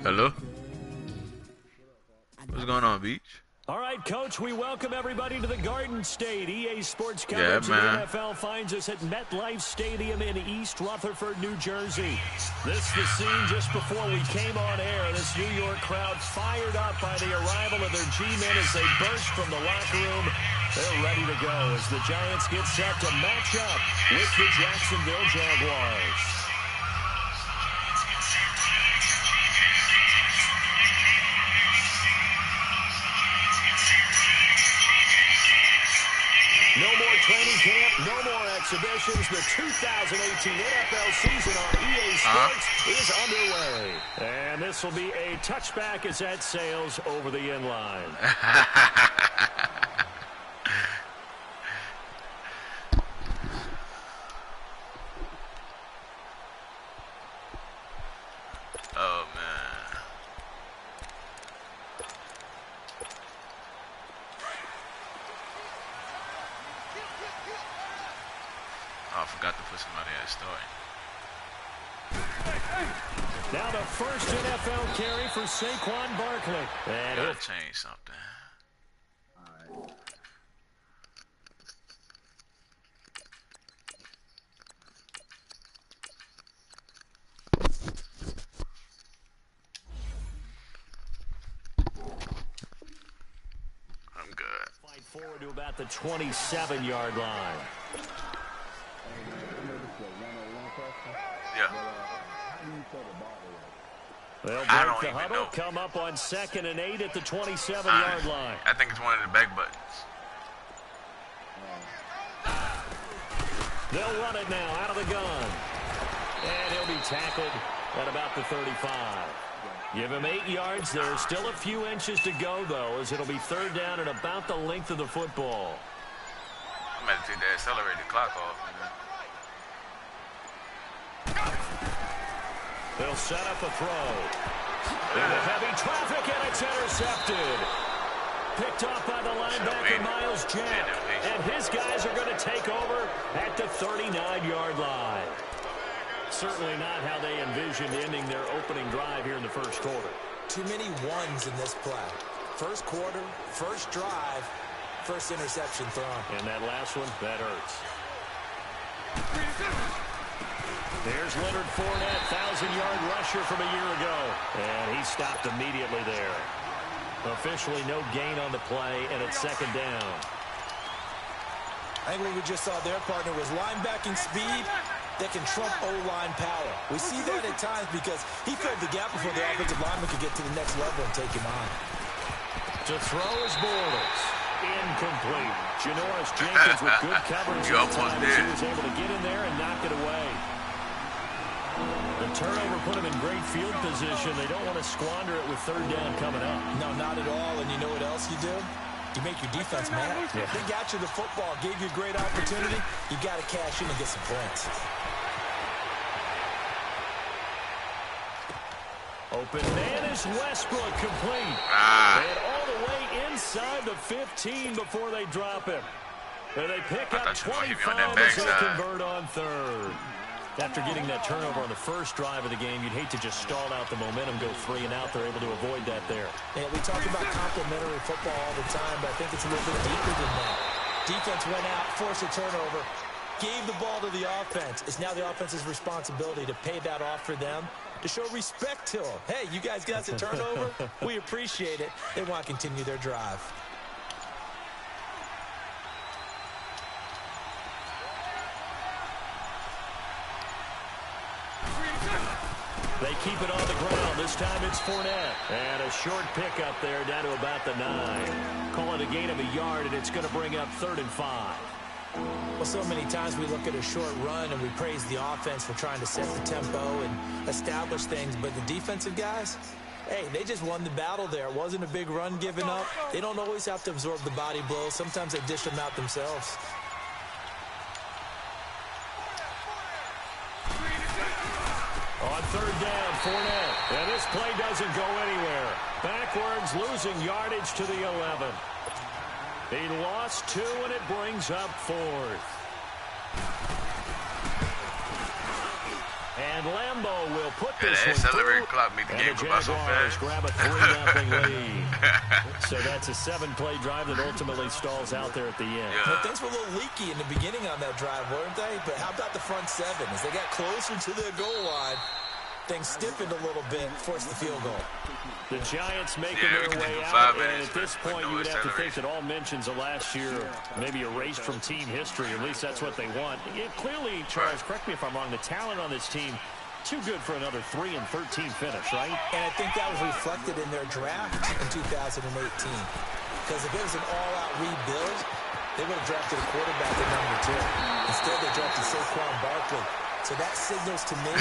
Hello? What's going on, Beach? All right, Coach, we welcome everybody to the Garden State. EA Sports Yeah, coverage man. of the NFL finds us at MetLife Stadium in East Rutherford, New Jersey. This is the scene just before we came on air. This New York crowd fired up by the arrival of their G-men as they burst from the locker room. They're ready to go as the Giants get set to match up with the Jacksonville Jaguars. No more training camp, no more exhibitions. The 2018 NFL season on EA Sports is underway. And this will be a touchback as that sails over the end line. Oh, man. Oh, I forgot to put somebody at start. Now the first NFL carry for Saquon Barkley. And Gotta change something. I'm good. Fight forward to about the 27-yard line. Yeah. They'll I break don't the even huddle, know. come up on 2nd and 8 at the 27-yard line. I think it's one of the back buttons. They'll run it now out of the gun. And he'll be tackled at about the 35. Give him 8 yards. There's still a few inches to go, though, as it'll be 3rd down and about the length of the football. I'm going to take that accelerated clock off. They'll set up a throw. Into heavy traffic, and it's intercepted. Picked off by the linebacker, Miles Jack. And his guys are going to take over at the 39-yard line. Certainly not how they envisioned ending their opening drive here in the first quarter. Too many ones in this play. First quarter, first drive, first interception thrown. And that last one, that hurts. There's Leonard Fournette, 1,000-yard rusher from a year ago. And he stopped immediately there. Officially no gain on the play, and it's 2nd down. I think what we just saw their partner was linebacking speed that can trump O-line power. We see that at times because he filled the gap before the offensive lineman could get to the next level and take him on. To throw is Bortles. Incomplete. Janoris Jenkins with good coverage You at the almost time as he did. was able to get in there and knock it away. The turnover put him in great field position. They don't want to squander it with 3rd down coming up. No, not at all. And you know what else you do? You make your defense mad. Yeah. They got you the football, gave you a great opportunity. You got to cash in and get some points. Open man is Westbrook, complete. And all the way inside the 15 before they drop him. And they pick up thought you were gonna hit me on 25 that as they backside. convert on 3rd. After getting that turnover on the first drive of the game, you'd hate to just stall out the momentum, go 3 and out. They're able to avoid that there. Yeah, we talk about complementary football all the time, but I think it's a little bit deeper than that. Defense went out, forced a turnover, gave the ball to the offense. It's now the offense's responsibility to pay that off for them, to show respect to them. Hey, you guys got the turnover? We appreciate it. They want to continue their drive. They keep it on the ground. This time it's Fournette. And a short pickup there down to about the 9. Call it a gain of a yard, and it's going to bring up 3rd and 5. Well, so many times we look at a short run and we praise the offense for trying to set the tempo and establish things, but the defensive guys, hey, they just won the battle there. It wasn't a big run given up. They don't always have to absorb the body blows. Sometimes they dish them out themselves. On 3rd down, Fournette. And this play doesn't go anywhere. Backwards, losing yardage to the 11. He lost 2, and it brings up 4th. And And Lambeau will put Yeah, this that one accelerated through. clock made the And game the go by so Jaguars fast. grab a 3-0 lead. So that's a 7-play drive that ultimately stalls out there at the end. Yeah. But things were a little leaky in the beginning on that drive, weren't they? But how about the front seven? As they got closer to the goal line, things stiffened a little bit, forced the field goal. The Giants making Yeah, we their can way do out, 5 and minutes at this with point no you would have to think acceleration. that all mentions of last year maybe erased from team history. At least that's what they want. Clearly, Charles, correct me if I'm wrong, the talent on this team, too good for another 3-13 finish, right? And I think that was reflected in their draft in 2018. Because if it was an all-out rebuild, they would have drafted a quarterback at number 2. Instead, they drafted Saquon Barkley. So that signals to me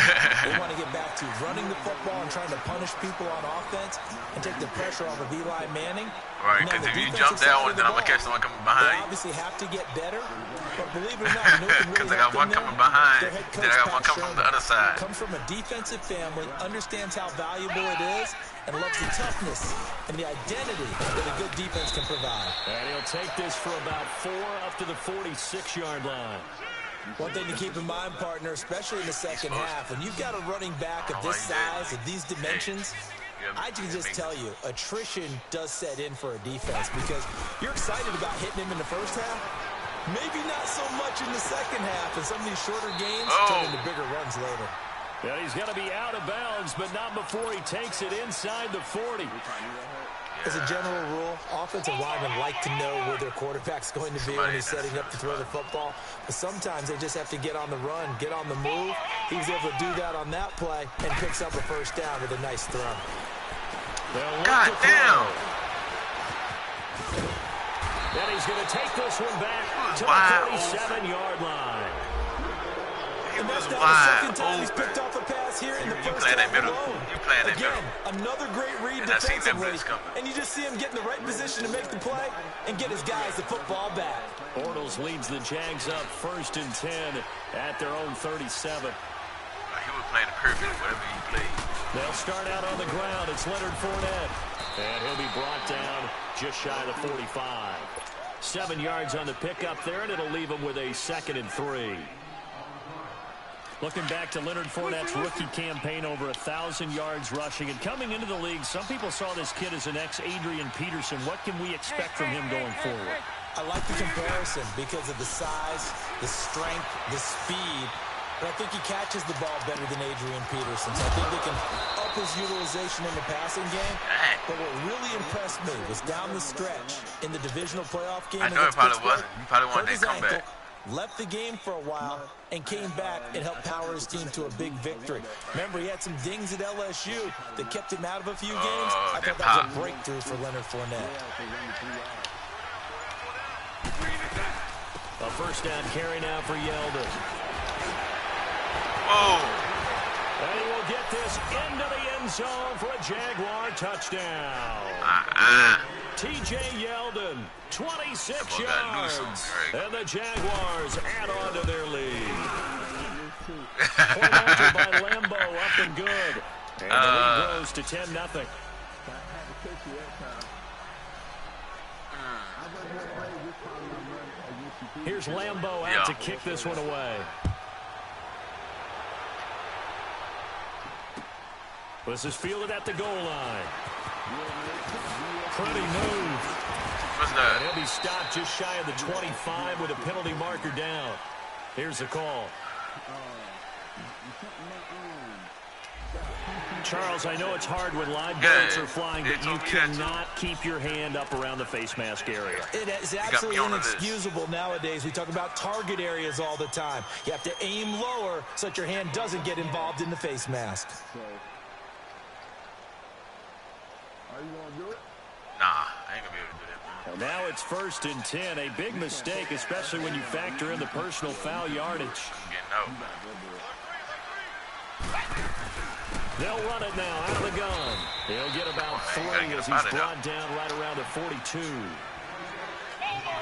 they want to get back to running the football and trying to punish people on offense and take the pressure off of Eli Manning. Right, And on because the if you defensive jump that side one, of the then I'm going to ball, catch someone coming they behind you. obviously have to get better. But believe it or not, you know what can really 'Cause I got help one them coming there? behind, Their head coach, then I got one Pat coming from the Shermer, other side. comes from a defensive family, understands how valuable it is, and loves the toughness and the identity that a good defense can provide. And he'll take this for about 4 up to the 46-yard line. One thing to keep in mind, partner, especially in the second half, when you've got a running back of this size, of these dimensions, I can just tell you, attrition does set in for a defense because you're excited about hitting him in the first half. Maybe not so much in the second half, and some of these shorter games turn into bigger runs later. And he's going to be out of bounds, but not before he takes it inside the 40. As a general rule, offensive linemen like to know where their quarterback's going to be when he's setting up to throw the football. But sometimes they just have to get on the run, get on the move. He was able to do that on that play and picks up a first down with a nice throw. God damn! And he's going to take this one back to the 47-yard line. And that's not the second time he's picked off a pass here in the first half alone. You playing that middle. Again, another great read And I seen that defensively. blitz coming. And you just see him get in the right position to make the play and get his guys the football back. Bortles leads the Jags up 1st and 10 at their own 37. He was playing the perfect whatever he played. They'll start out on the ground. It's Leonard Fournette. And he'll be brought down just shy of the 45. 7 yards on the pickup there, and it'll leave him with a 2nd and 3. Looking back to Leonard Fournette's rookie campaign, over 1,000 yards rushing. And coming into the league, some people saw this kid as an ex-Adrian Peterson. What can we expect from him going forward? I like the comparison because of the size, the strength, the speed. But I think he catches the ball better than Adrian Peterson. So I think they can up his utilization in the passing game. But what really impressed me was down the stretch in the divisional playoff game. I know it probably wasn't. You probably wanted that comeback. Left the game for a while and came back and helped power his team to a big victory. Remember, he had some dings at LSU that kept him out of a few games. I thought that was a breakthrough for Leonard Fournette. A first down carry now for Yeldon. Whoa! And he will get this into the end zone for a Jaguar touchdown. T.J. Yeldon, 26 yards. And the Jaguars add on to their lead. Point after by Lambeau, up and good. And the lead grows to 10-0. Here's Lambeau out to kick this one away. This is fielded at the goal line. Pretty move. What's that? And he'll be stopped just shy of the 25 with a penalty marker down. Here's the call. Charles, I know it's hard when live bullets are flying, but you cannot keep your hand up around the face mask area. It is absolutely inexcusable nowadays. We talk about target areas all the time. You have to aim lower so that your hand doesn't get involved in the face mask. Nah, I ain't gonna be able to do that, man. Now it's 1st and 10. A big mistake, especially when you factor in the personal foul yardage. I'm getting out. They'll run it now out of the gun. He'll get about 3 as he's brought down right around the 42.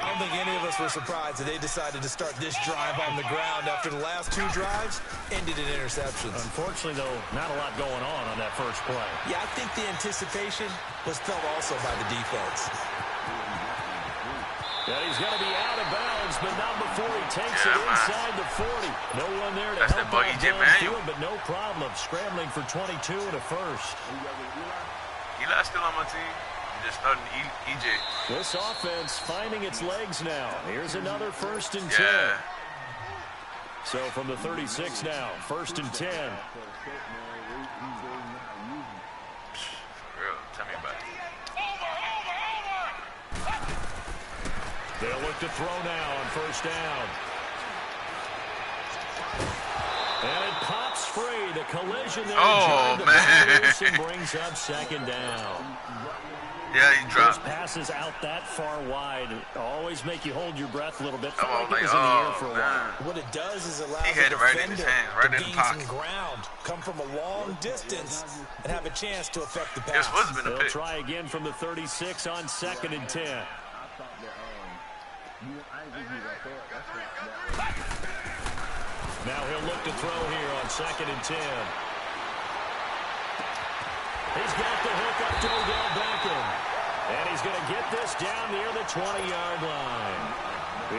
I don't think any of us were surprised that they decided to start this drive on the ground after the last 2 drives ended in interceptions. Unfortunately, though, not a lot going on that first play. Yeah, I think the anticipation was felt also by the defense. And he's going to be out of bounds, but not before he takes it inside the 40. No one there to help out downfield, but no problem. Scrambling for 22 and a first. Eli's still on my team. I'm just starting EJ. This offense finding its legs now. Here's another 1st and 10. So from the 36 now, 1st and 10. Tell me about it. They'll look to throw now on 1st down. And it pops free. The collision there. Oh, man. Wilson brings up 2nd down. Yeah, he dropped. Those passes out that far wide always make you hold your breath a little bit. Oh, Like it was in the air for a while. What it does is allow he the had it right in defender his hands, right to in the gain pocket. some ground, come from a long distance, and have a chance to affect the pass. This was been a They'll pick. try again from the 36 on 2nd and 10. Now he'll look to throw here on 2nd and 10. He's got the hook up to Odell Beckham. And he's going to get this down near the 20-yard line.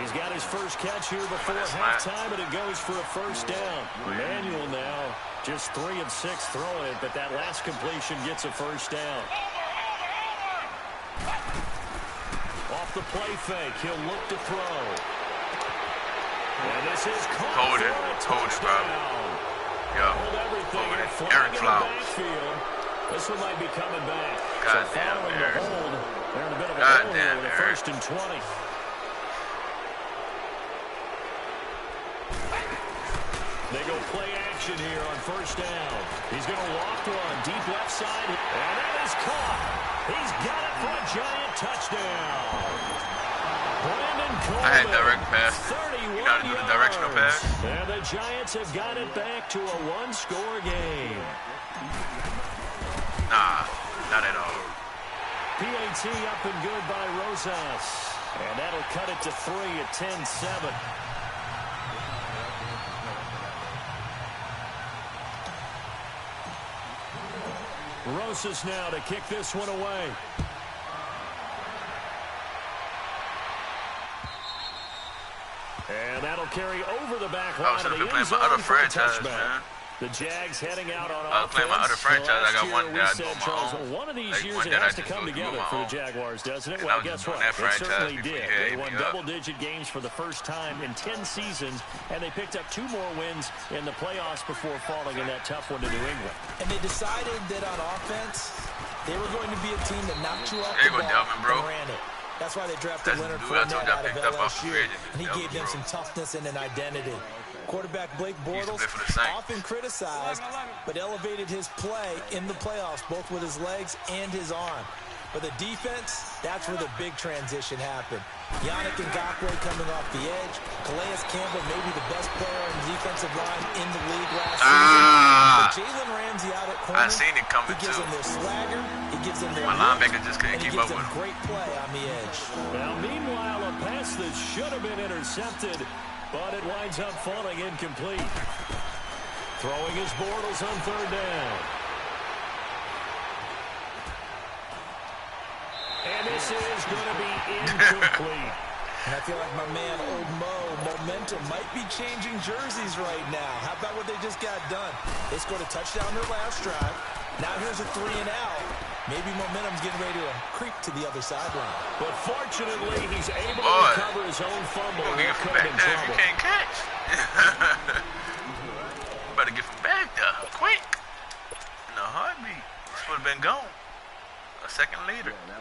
He's got his first catch here before halftime, and it goes for a 1st down. Manuel now just 3 of 6 throwing it, but that last completion gets a 1st down. Off the play fake, he'll look to throw. And this is caught for a touchdown. Hold everything. Eric Flowers. This one might be coming back. Goddamn, Eric. They're in a bit of a hole here with a 1st and 20. They go play action here on 1st down. He's going to walk one deep left side. And that is caught. He's got it for a giant touchdown. Brandon Coleman, I had direct pass. 31 You got to do the directional pass. And the Giants have got it back to a 1-score game. Nah, not at all. PAT up and good by Rosas. And that'll cut it to 3 at 10-7. Rosas now to kick this one away. And that'll carry over the back line of the end zone for a touchback. The Jags heading out on offense. Playing my other franchise, I got one that I do on my own. One of these years it has to come together for the Jaguars, doesn't it? Well, guess what? It certainly did. They won double-digit games for the first time in 10 seasons, and they picked up 2 more wins in the playoffs before falling in that tough one to New England. And they decided that on offense, they were going to be a team that knocked you off There you the go, ball Delvin, bro. and ran it. That's why they drafted Leonard That's the dude I Fournette told you I out of picked up off the LSU, free agent. and he gave them some toughness and an identity. Quarterback Blake Bortles, play for the Saints. often criticized, but elevated his play in the playoffs, both with his legs and his arm. But the defense, that's where the big transition happened. Yannick Ngakoue coming off the edge. Calais Campbell, maybe the best player on the defensive line in the league last season. But Jalen Ramsey out at corner, I seen it coming, he gives too. them their swagger, he gives them their My linebacker just couldn't and he keep gives up them with him. great play on the edge. Now, meanwhile, a pass that should have been intercepted, but it winds up falling incomplete. Throwing his Bortles on 3rd down. And this is going to be incomplete. And I feel like my man, Old Mo, momentum might be changing jerseys right now. How about what they just got done? They scored a touchdown their last drive. Now here's a 3 and out. Maybe momentum's getting ready to creep to the other sideline. But fortunately, he's able to recover his own fumble. You That could have been if you trouble. can't catch. Better get from back there, quick. In a heartbeat. This would have been gone. A second later. No,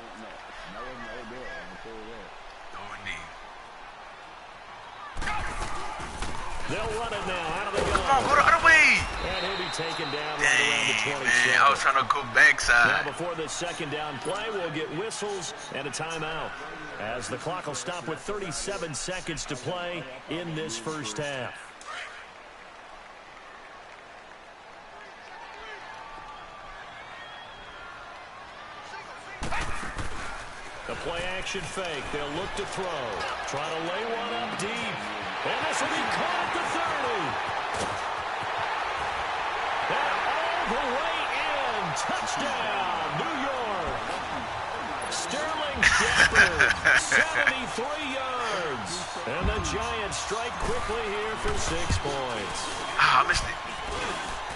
indeed. They'll run it now out of the gun. Come on, go the other way. And he'll be taken down right around the 27. Man, I was trying to go backside. Now before the 2nd down play, we'll get whistles and a timeout, as the clock will stop with 37 seconds to play in this 1st half. The play action fake. They'll look to throw. Trying to lay one up deep. And this will be caught at the 30. And all the way in. Touchdown, New York. Sterling Shepard, 73 yards. And the Giants strike quickly here for 6 points. Ah, I missed it.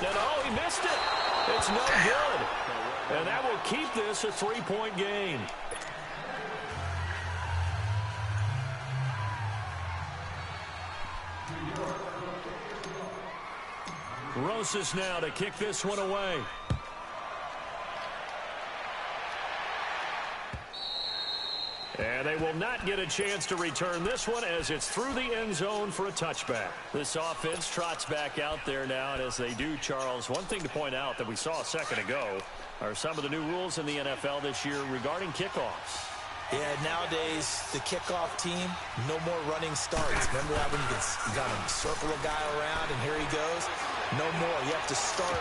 No, he missed it. It's no good. And that will keep this a 3-point game. Rosas now to kick this one away. And they will not get a chance to return this one as it's through the end zone for a touchback. This offense trots back out there now, and as they do, Charles, one thing to point out that we saw a second ago are some of the new rules in the NFL this year regarding kickoffs. Yeah, nowadays, the kickoff team, no more running starts. Remember that when you got to circle a guy around and here he goes? No more. You have to start,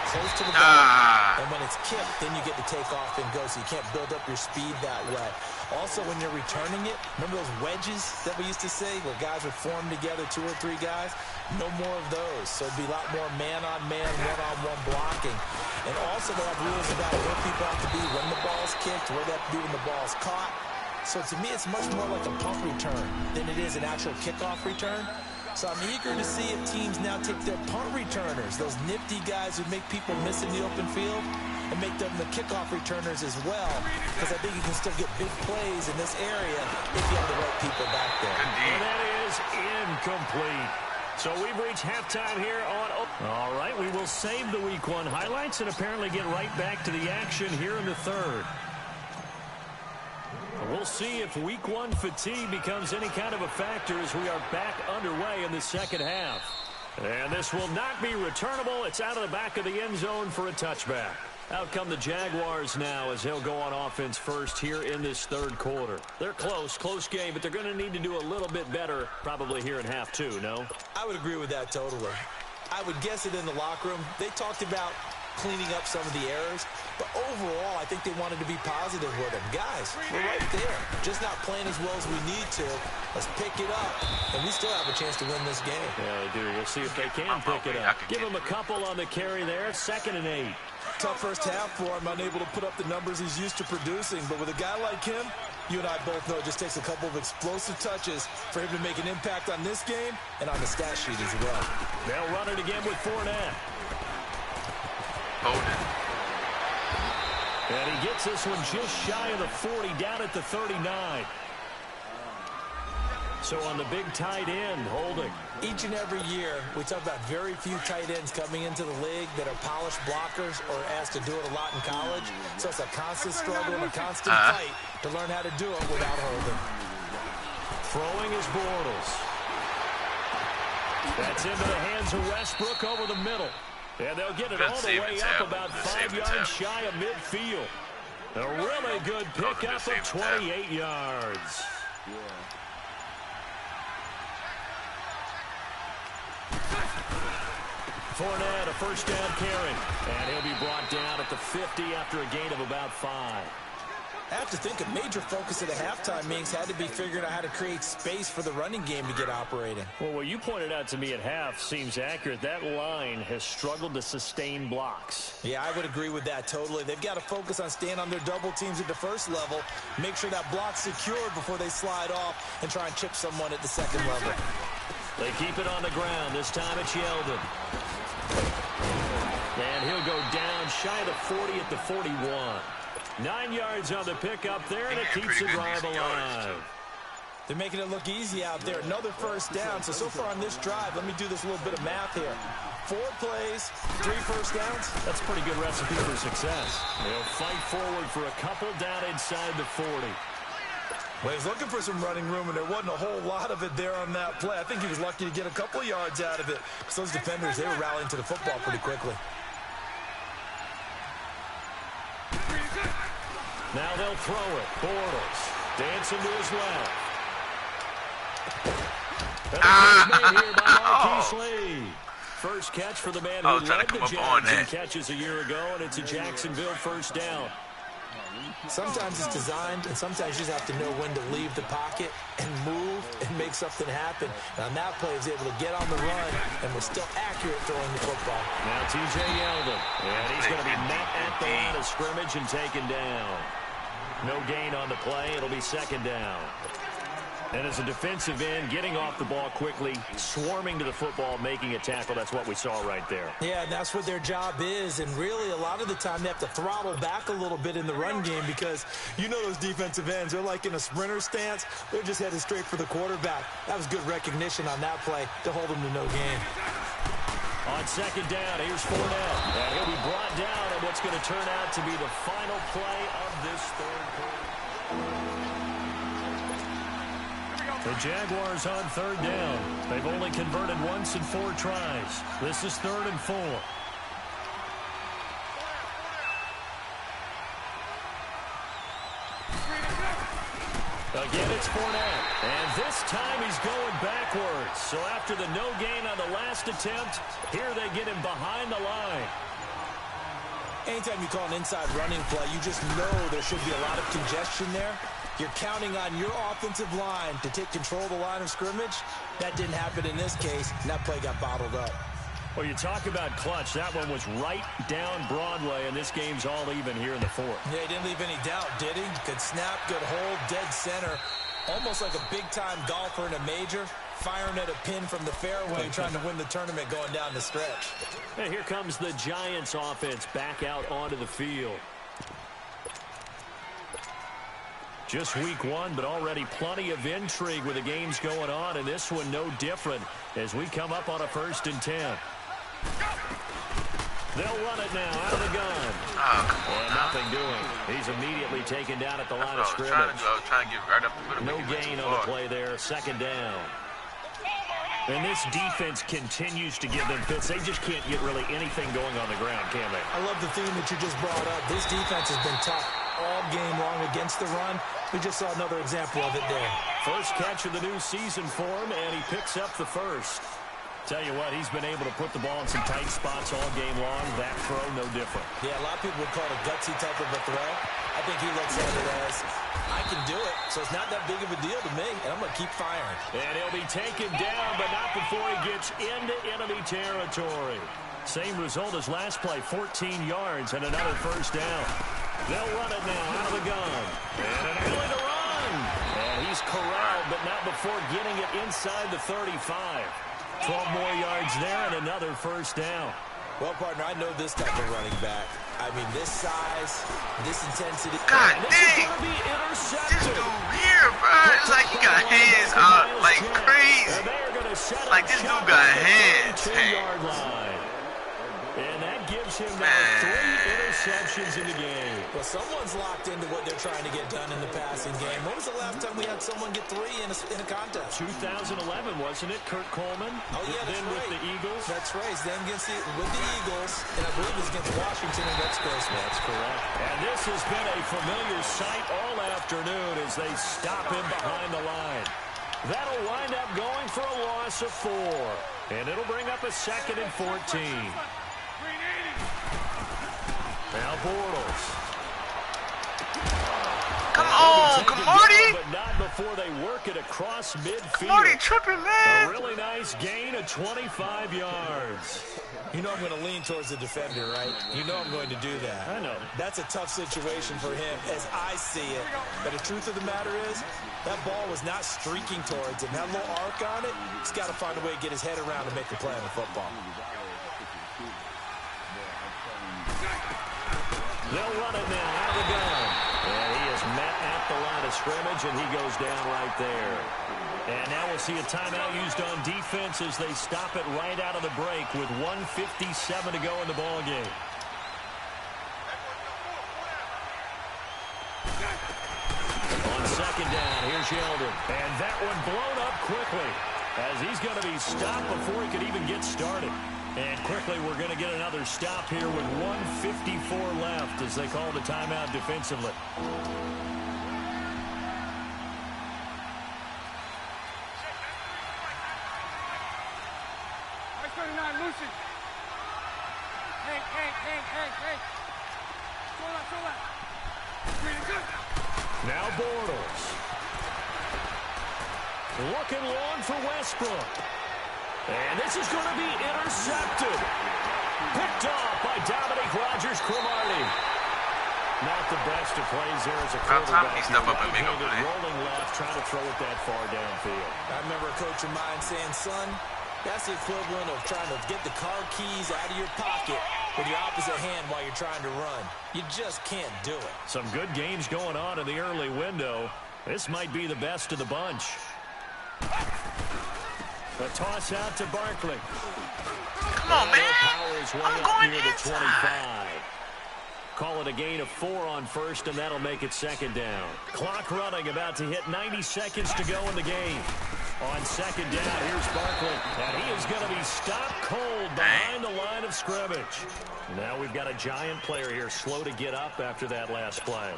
close to the ball. And when it's kicked, then you get to take off and go. So you can't build up your speed that way. Also, when you're returning it, remember those wedges that we used to say where guys would form together, 2 or 3 guys? No more of those. So it'd be a lot more man-on-man, one-on-one blocking. And also they have rules about where people have to be when the ball's kicked, where they have to be when the ball's caught. So to me, it's much more like a punt return than it is an actual kickoff return. So I'm eager to see if teams now take their punt returners, those nifty guys who make people miss in the open field, and make them the kickoff returners as well, because I think you can still get big plays in this area if you have the right people back there. And that is incomplete. So we've reached halftime here on... All right, we will save the Week 1 highlights and apparently get right back to the action here in the third. We'll see if Week 1 fatigue becomes any kind of a factor as we are back underway in the second half. And this will not be returnable. It's out of the back of the end zone for a touchback. Out come the Jaguars now as they'll go on offense first here in this third quarter. They're close game, but they're going to need to do a little bit better probably here in half 2, no? I would agree with that totally. I would guess it in the locker room. They talked about cleaning up some of the errors, but overall, I think they wanted to be positive with them. Guys, we're right there. Just not playing as well as we need to. Let's pick it up, and we still have a chance to win this game. Yeah, they do. We'll see if they can pick it up. Give them a couple on the carry there. 2nd and 8. Tough first half for him, unable to put up the numbers he's used to producing. But with a guy like him, you and I both know it just takes a couple of explosive touches for him to make an impact on this game and on the stat sheet as well. They'll run it again with Fournette. Hold it. And he gets this one just shy of the 40, down at the 39. So on the big tight end, holding. Each and every year, we talk about very few tight ends coming into the league that are polished blockers or asked to do it a lot in college. So it's a constant struggle and a constant fight to learn how to do it without holding. Throwing is Bortles. That's into the hands of Westbrook over the middle. And they'll get it all the way up about 5 yards shy of midfield. A really good pickup of 28 yards. Fournette, a first down carry. And he'll be brought down at the 50 after a gain of about 5. I have to think a major focus at the halftime meetings had to be figuring out how to create space for the running game to get operating. Well, what you pointed out to me at half seems accurate. That line has struggled to sustain blocks. Yeah, I would agree with that totally. They've got to focus on staying on their double teams at the first level, make sure that block's secured before they slide off and try and chip someone at the second level. They keep it on the ground. This time it's Yeldon. And he'll go down shy of the 40 at the 41. 9 yards on the pickup there, and it keeps the drive alive. They're making it look easy out there. Another first down. So far on this drive, let me do this little bit of math here. 4 plays, 3 first downs. That's a pretty good recipe for success. They'll fight forward for a couple down inside the 40. Well, he's looking for some running room, and there wasn't a whole lot of it there on that play. I think he was lucky to get a couple yards out of it. Because those defenders, they were rallying to the football pretty quickly. Now they'll throw it. Bortles dancing to his left. And made here by Marquise Lee. First catch for the man who led the Jags in catches a year ago, and it's a Jacksonville first down. Sometimes it's designed, and sometimes you just have to know when to leave the pocket and move and make something happen. And on that play, he was able to get on the run and was still accurate throwing the football. Now T.J. Yeldon, and he's going to be met at the line of scrimmage and taken down. No gain on the play. It'll be second down. And as a defensive end, getting off the ball quickly, swarming to the football, making a tackle, that's what we saw right there. Yeah, and that's what their job is. And really, a lot of the time, they have to throttle back a little bit in the run game because you know those defensive ends, they're like in a sprinter stance. They're just headed straight for the quarterback. That was good recognition on that play to hold them to no gain. On second down, here's Fournette. And he'll be brought down on what's going to turn out to be the final play of this third quarter. The Jaguars on third down. They've only converted once in 4 tries. This is 3rd and 4. Again, it's Fournette. And this time he's going backwards. So after the no gain on the last attempt, here they get him behind the line. Anytime you call an inside running play, you just know there should be a lot of congestion there. You're counting on your offensive line to take control of the line of scrimmage. That didn't happen in this case, and that play got bottled up. Well, you talk about clutch. That one was right down Broadway, and this game's all even here in the 4th. Yeah, he didn't leave any doubt, did he? Good snap, good hold, dead center. Almost like a big-time golfer in a major, firing at a pin from the fairway, trying to win the tournament going down the stretch. And here comes the Giants offense back out onto the field. Just week 1, but already plenty of intrigue with the games going on, and this one no different as we come up on a 1st and 10. They'll run it now out of the gun. And nothing doing. He's immediately taken down at the line of scrimmage. I was trying to get right up the middle. No gain on the play there. Second down. And this defense continues to give them fits. They just can't get really anything going on the ground, can they? I love the theme that you just brought up. This defense has been tough all game long against the run. We just saw another example of it there. First catch of the new season for him, and he picks up the first. Tell you what, he's been able to put the ball in some tight spots all game long. That throw, no different. Yeah, a lot of people would call it a gutsy type of a throw. I think he looks at it as, I can do it, so it's not that big of a deal to me, and I'm going to keep firing. And he'll be taken down, but not before he gets into enemy territory. Same result as last play, 14 yards and another first down. They'll run it now out of the gun. And an ability to run. And he's corralled, but not before getting it inside the 35. 12 more yards there and another first down. Well, partner, I know this type of running back. I mean, this size, this intensity. God dang! This dude here, bro, it's like he got hands out like crazy. Like this dude got hands. And that gives him now 3 interceptions in the game. Well, someone's locked into what they're trying to get done in the passing game. When was the last time we had someone get 3 in a contest? 2011, wasn't it? Kurt Coleman. Oh, yeah, that's then right. with the Eagles. That's right. Then with the Eagles, and I believe it was against Washington and Rex Grossman. That's correct. And this has been a familiar sight all afternoon as they stop him behind the line. That'll wind up going for a loss of 4. And it'll bring up a 2nd and 14. Now Bortles. Come on, Camardi! But not before they work it across midfield. Camardi tripping, man! A really nice gain of 25 yards. You know I'm going to lean towards the defender, right? You know I'm going to do that. I know. That's a tough situation for him as I see it. But the truth of the matter is, that ball was not streaking towards him. That little arc on it, he's got to find a way to get his head around and make the play on the football. They'll run it now out of the gun. And he is met at the line of scrimmage, and he goes down right there. And now we'll see a timeout used on defense as they stop it right out of the break with 1:57 to go in the ball game. On second down, here's Yeldon. And that one blown up quickly as he's going to be stopped before he could even get started. And quickly, we're going to get another stop here with 1:54 left as they call the timeout defensively. Now Bortles. Looking long for Westbrook. And this is going to be intercepted. Picked off by Dominique Rodgers-Cromartie. Not the best of plays there as a About time quarterback. he step up and make a play. Rolling left, trying to throw it that far downfield. I remember a coach of mine saying, son, that's the equivalent of trying to get the car keys out of your pocket with your opposite hand while you're trying to run. You just can't do it. Some good games going on in the early window. This might be the best of the bunch. A toss out to Barkley. Come on, man. I'm going near the inside. 25. Call it a gain of 4 on first, and that'll make it second down. Clock running, about to hit 90 seconds to go in the game. On second down, here's Barkley, and he is going to be stopped cold behind the line of scrimmage. Now we've got a giant player here, slow to get up after that last play.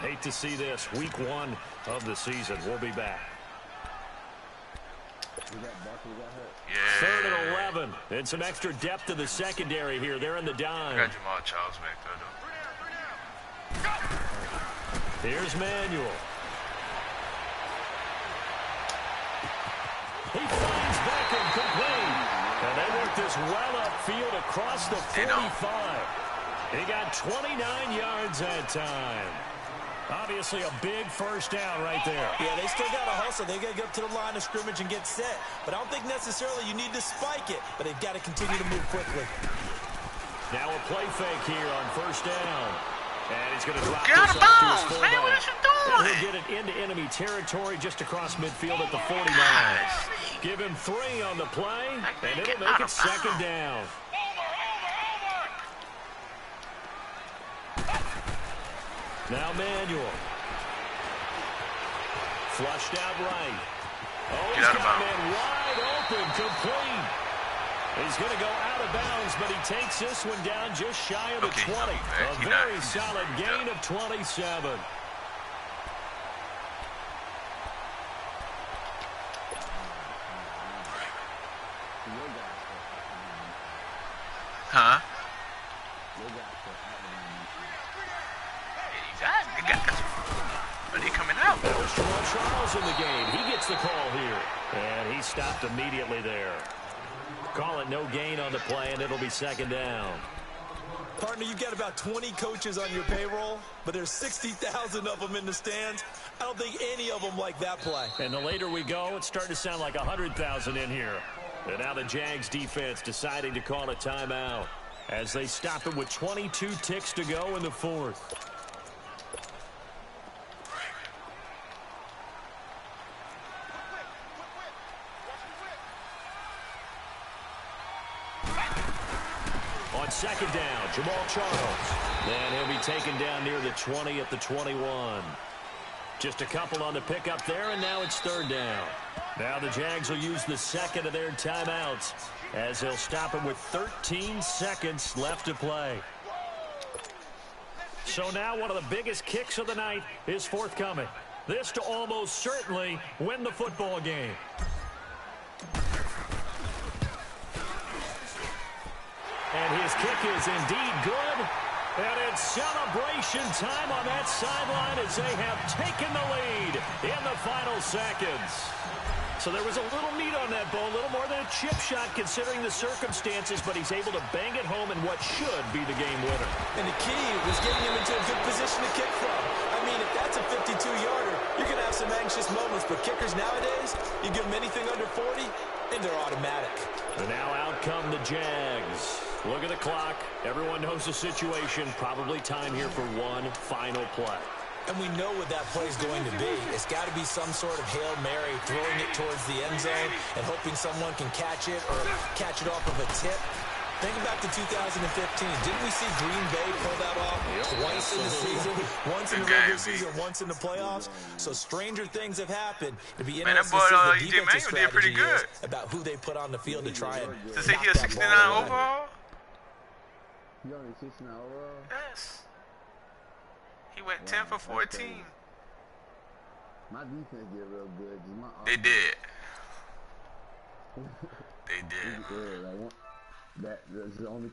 Hate to see this. Week 1 of the season. We'll be back. Yeah. 3rd and 11. And some extra depth to the secondary here. They're in the dime. Got Jamal Charles back there, though. Here's Manuel. He finds Beckham complete. And they work this well upfield across the 45. He got 29 yards that time. Obviously a big first down right there. Yeah, they still got to hustle. They got to get up to the line of scrimmage and get set. But I don't think necessarily you need to spike it. But they've got to continue to move quickly. Now a play fake here on first down. And he's going to drop Get out this of off to his bounds, man. What fullback. is you doing? He'll get it into enemy territory just across midfield at the 49. Give him 3 on the play, and it'll make it second down. Now Manuel. Flushed out right. Oh, he's got a man wide open, complete. He's going to go out of bounds, but he takes this one down just shy of the 20. A very solid gain of 27. Huh? Are they coming out? There's Jamal Charles in the game. He gets the call here. And he stopped immediately there. Call it no gain on the play, and it'll be second down. Partner, you've got about 20 coaches on your payroll, but there's 60,000 of them in the stands. I don't think any of them like that play. And the later we go, it's starting to sound like 100,000 in here. And now the Jags defense deciding to call a timeout as they stop it with 22 ticks to go in the 4th. On second down, Jamal Charles. And he'll be taken down near the 20 at the 21. Just a couple on the pickup there, and now it's 3rd down. Now the Jags will use the second of their timeouts as they'll stop it with 13 seconds left to play. So now one of the biggest kicks of the night is forthcoming. This to almost certainly win the football game. And his kick is indeed good. And it's celebration time on that sideline as they have taken the lead in the final seconds. So there was a little meat on that ball, a little more than a chip shot considering the circumstances, but he's able to bang it home in what should be the game winner. And the key was getting him into a good position to kick from. I mean, if that's a 52-yarder, you're going to have some anxious moments, but kickers nowadays, you give them anything under 40, and they're automatic. And now out come the Jags. Look at the clock. Everyone knows the situation. Probably time here for one final play. And we know what that play is going to be. It's got to be some sort of Hail Mary, throwing it towards the end zone and hoping someone can catch it or catch it off of a tip. Think back to 2015. Didn't we see Green Bay pull that off twice in the season? Once in the regular season, once in the playoffs. So stranger things have happened. It'd be interesting to see the defensive strategy is about who they put on the field to try and Does he get 69 overall? He only 69 overall? Yes. He went 10 for 14. My defense did real good. They did. They did. Yeah, like that's the only